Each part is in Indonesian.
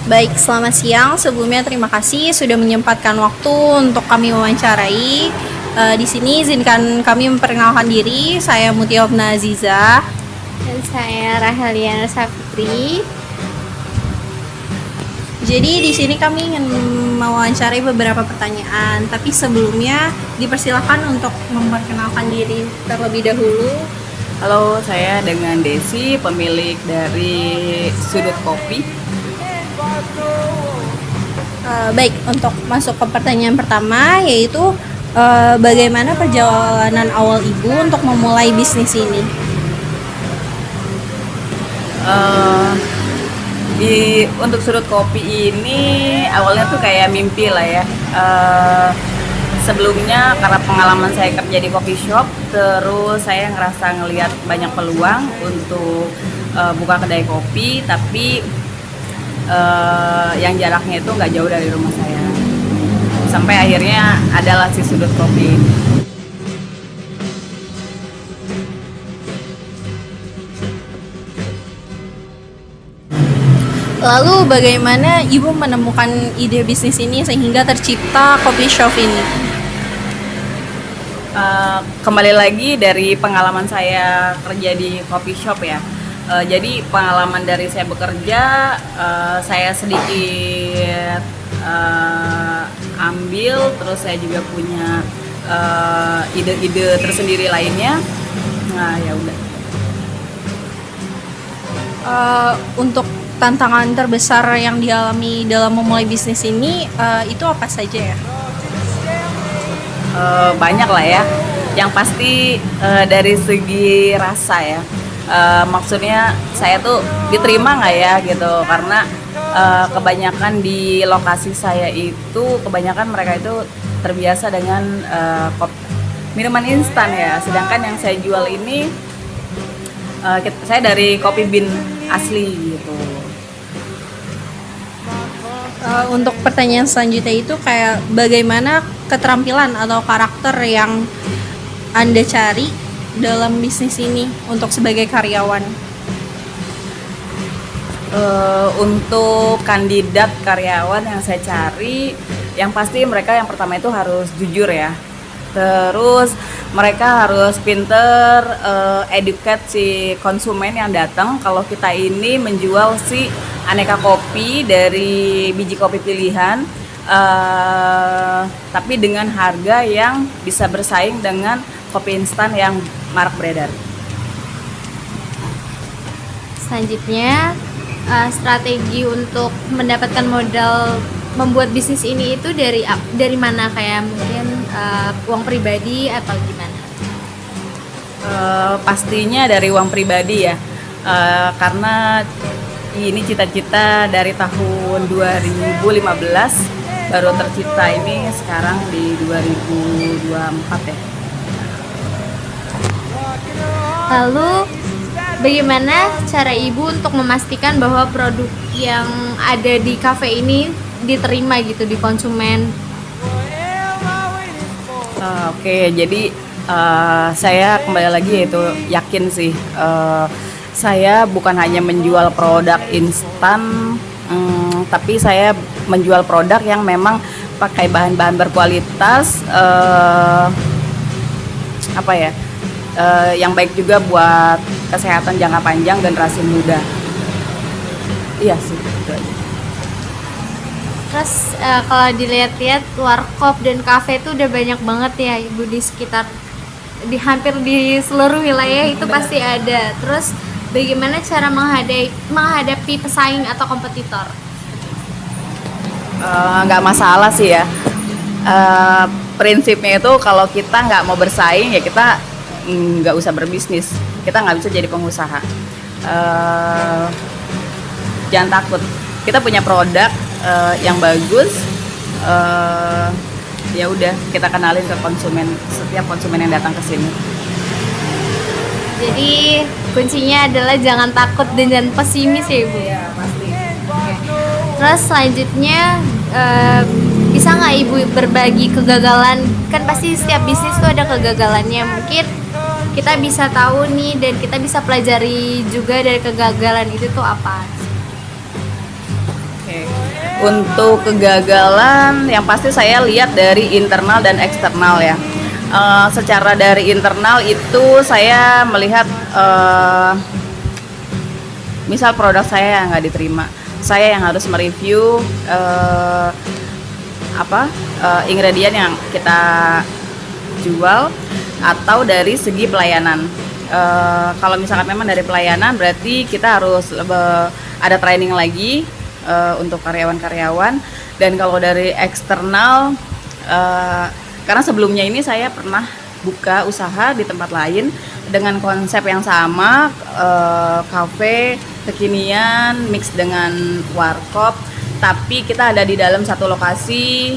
Baik, selamat siang. Sebelumnya terima kasih sudah menyempatkan waktu untuk kami wawancarai. Di sini izinkan kami memperkenalkan diri. Saya Mutia Hopna Aziza. Dan saya Raheliana Safitri. Jadi di sini kami ingin mewawancarai beberapa pertanyaan, tapi sebelumnya dipersilakan untuk memperkenalkan diri terlebih dahulu. Halo, saya dengan Desi, pemilik dari Sudut Kopi. Baik, untuk masuk ke pertanyaan pertama, yaitu bagaimana perjalanan awal ibu untuk memulai bisnis ini? Eh, untuk Sudut Kopi ini awalnya tuh kayak mimpi lah ya. Sebelumnya karena pengalaman saya kerja di coffee shop, terus saya ngerasa ngelihat banyak peluang untuk buka kedai kopi, tapi yang jaraknya itu nggak jauh dari rumah saya. Sampai akhirnya adalah si Sudut Kopi. Lalu bagaimana ibu menemukan ide bisnis ini sehingga tercipta coffee shop ini? Kembali lagi dari pengalaman saya kerja di coffee shop ya. Jadi pengalaman dari saya bekerja, saya sedikit ambil, terus saya juga punya ide-ide tersendiri lainnya. Nah ya udah. Untuk tantangan terbesar yang dialami dalam memulai bisnis ini itu apa saja ya? Banyak lah ya. Yang pasti dari segi rasa ya. Maksudnya saya tuh diterima nggak ya gitu, karena kebanyakan di lokasi saya itu kebanyakan mereka itu terbiasa dengan minuman instan ya, sedangkan yang saya jual ini saya dari kopi bean asli gitu. Untuk pertanyaan selanjutnya itu kayak bagaimana keterampilan atau karakter yang Anda cari dalam bisnis ini untuk sebagai karyawan? Untuk kandidat karyawan yang saya cari, yang pasti mereka yang pertama itu harus jujur ya. Terus mereka harus pinter educate si konsumen yang datang kalau kita ini menjual si aneka kopi dari biji kopi pilihan, tapi dengan harga yang bisa bersaing dengan kopi instan yang marak beredar. Selanjutnya, strategi untuk mendapatkan modal membuat bisnis ini itu dari mana, kayak mungkin uang pribadi atau gimana? Pastinya dari uang pribadi ya, karena ini cita-cita dari tahun 2015 baru tercipta, ini sekarang di 2024 ya. Lalu, bagaimana cara ibu untuk memastikan bahwa produk yang ada di kafe ini diterima gitu di konsumen? Oke, jadi saya kembali lagi yaitu yakin sih, saya bukan hanya menjual produk instan, tapi saya menjual produk yang memang pakai bahan-bahan berkualitas, yang baik juga buat kesehatan jangka panjang generasi muda. Iya sih, itu aja. Terus kalau dilihat-lihat warkop dan kafe itu udah banyak banget ya ibu di sekitar, di hampir di seluruh wilayah itu pasti ada. Terus bagaimana cara menghadapi pesaing atau kompetitor? Nggak masalah sih ya. Prinsipnya itu kalau kita nggak mau bersaing ya kita nggak usah berbisnis. Kita nggak bisa jadi pengusaha. Jangan takut. Kita punya produk yang bagus. Ya udah kita kenalin ke konsumen, setiap konsumen yang datang ke sini. Jadi kuncinya adalah jangan takut dan jangan pesimis ya ibu. Iya pasti. Terus selanjutnya bisa nggak ibu berbagi kegagalan? Kan pasti setiap bisnis tuh ada kegagalannya. Mungkin kita bisa tahu nih dan kita bisa pelajari juga dari kegagalan itu tuh apa. Oke. Untuk kegagalan yang pasti saya lihat dari internal dan eksternal ya. Secara dari internal itu saya melihat misal produk saya yang nggak diterima, saya yang harus mereview ingredient yang kita jual, atau dari segi pelayanan. Kalau misalkan memang dari pelayanan, berarti kita harus ada training lagi untuk karyawan-karyawan. Dan kalau dari eksternal, karena sebelumnya ini saya pernah buka usaha di tempat lain dengan konsep yang sama, cafe kekinian mix dengan warkop, tapi kita ada di dalam satu lokasi,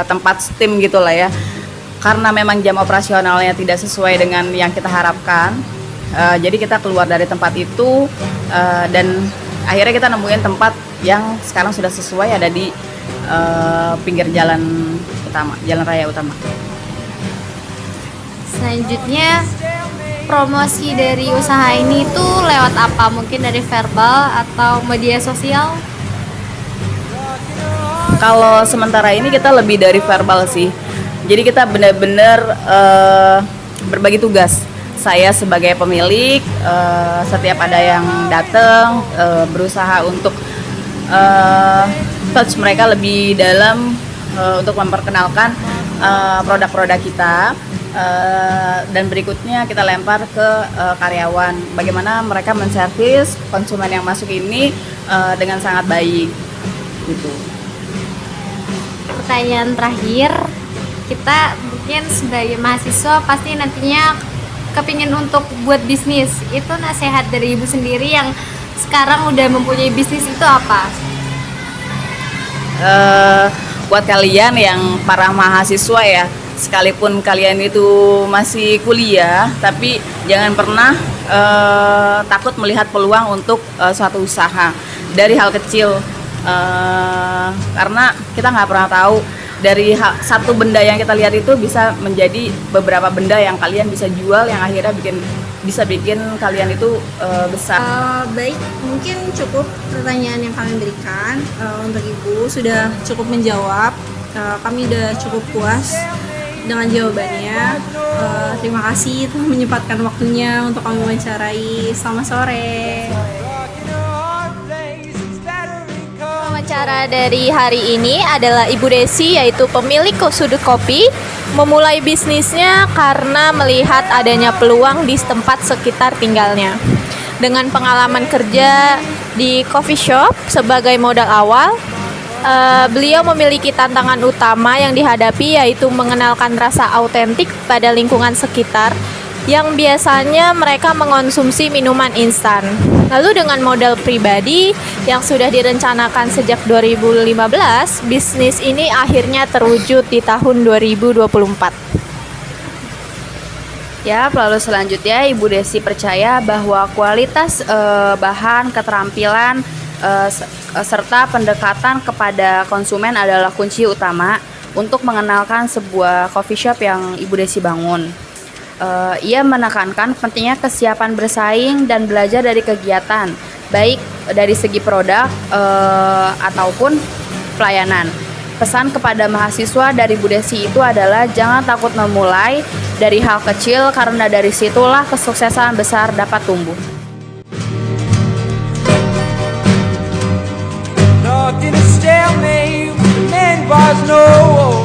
tempat steam gitulah ya. Karena memang jam operasionalnya tidak sesuai dengan yang kita harapkan, jadi kita keluar dari tempat itu, dan akhirnya kita nemuin tempat yang sekarang sudah sesuai, ada di pinggir jalan utama, jalan raya utama. Selanjutnya, promosi dari usaha ini tuh lewat apa? Mungkin dari verbal atau media sosial? Kalau sementara ini kita lebih dari verbal sih. Jadi kita benar-benar berbagi tugas. Saya sebagai pemilik, setiap ada yang datang, berusaha untuk touch mereka lebih dalam, untuk memperkenalkan produk-produk kita. Dan berikutnya kita lempar ke karyawan, bagaimana mereka menservis konsumen yang masuk ini dengan sangat baik gitu. Pertanyaan terakhir, kita mungkin sebagai mahasiswa pasti nantinya kepingin untuk buat bisnis. Itu nasihat dari ibu sendiri yang sekarang udah mempunyai bisnis itu apa? Buat kalian yang para mahasiswa ya, sekalipun kalian itu masih kuliah, tapi jangan pernah takut melihat peluang untuk suatu usaha dari hal kecil, karena kita nggak pernah tahu dari satu benda yang kita lihat itu bisa menjadi beberapa benda yang kalian bisa jual, yang akhirnya bisa bikin kalian itu besar. Baik, mungkin cukup pertanyaan yang kalian berikan untuk Ibu sudah cukup menjawab. Kami udah cukup puas dengan jawabannya. Terima kasih telah menyempatkan waktunya untuk kami wawancarai. Selamat sore. Wawancara dari hari ini adalah Ibu Desi, yaitu pemilik Sudut Kopi, memulai bisnisnya karena melihat adanya peluang di tempat sekitar tinggalnya. Dengan pengalaman kerja di coffee shop sebagai modal awal, beliau memiliki tantangan utama yang dihadapi, yaitu mengenalkan rasa autentik pada lingkungan sekitar yang biasanya mereka mengonsumsi minuman instan. Lalu dengan modal pribadi yang sudah direncanakan sejak 2015, bisnis ini akhirnya terwujud di tahun 2024. Ya, lalu selanjutnya Ibu Desi percaya bahwa kualitas bahan, keterampilan, serta pendekatan kepada konsumen adalah kunci utama untuk mengenalkan sebuah coffee shop yang Ibu Desi bangun. Ia menekankan pentingnya kesiapan bersaing dan belajar dari kegiatan, baik dari segi produk ataupun pelayanan. Pesan kepada mahasiswa dari Bu Desi itu adalah jangan takut memulai dari hal kecil, karena dari situlah kesuksesan besar dapat tumbuh. Stuck in a stalemate, the man was no